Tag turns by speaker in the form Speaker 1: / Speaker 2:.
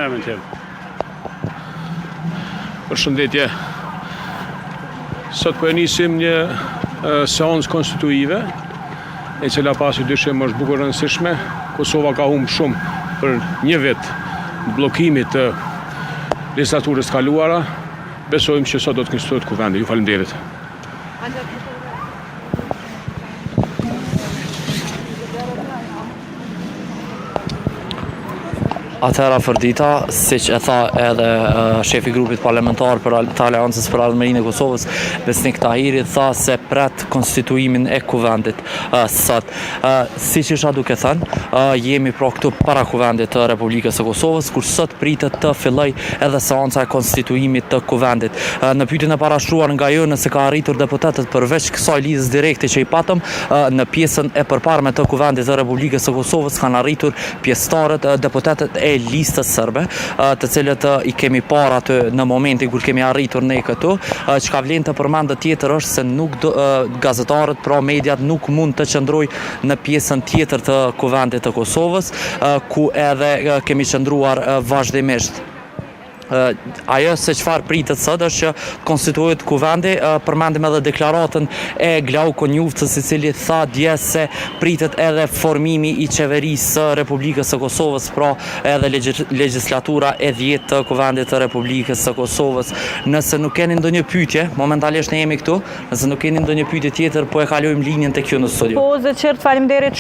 Speaker 1: emrin tim. Përshëndetje. Sot po e nisim një seancë konstituive, e cila pasi dyshim është bukur rëndësishme. Kosova ka humbë shumë për një vit bllokimit të legislaturës kaluara. Besojmë që sot do të konstituohet kuvendi. Ju faleminderit.
Speaker 2: Atëhera Fërdita, siç e tha edhe shefi grupit parlamentar të Aleancës për Ardhmërinë e Kosovës, Besnik Tahiri, tha se pret konstituimin e kuvendit sot. Siç isha duke thënë, jemi pra këtu para kuvendit të Republikës së Kosovës, kur sot pritet të filloj edhe seanca e konstituimit të kuvendit. Në pyetjen e parashtruar nga ju, nëse ka arritur deputetët përveç kësaj lidhjes direkte që i patëm, në pjesën e përparme të kuvendit të Republikës së Kosovës kanë arritur pjesëtarët, deputetët e listës serbe, të cilët i kemi parë aty në momentin kur kemi arritur ne këtu. Çka vlen të përmendet tjetër është se nuk gazetarët, pra mediat, nuk mund të qëndrojnë në pjesën tjetër të kuvendit të Kosovës, ku edhe kemi qëndruar vazhdimisht. Ajo se çfarë pritet sot është që konstituohet kuvendi. Përmendim edhe deklaratën e Glauko Njuftës, i cili tha dje se pritet edhe formimi i qeverisë së Republikës së Kosovës, pra edhe legjislatura e 10 të kuvendit të Republikës së Kosovës. Nëse nuk keni ndonjë pyetje, momentalisht ne jemi këtu, nëse nuk keni ndonjë pyetje tjetër, po e kalojmë linjën tek ju në studio.
Speaker 3: Po, zë çert, faleminderit.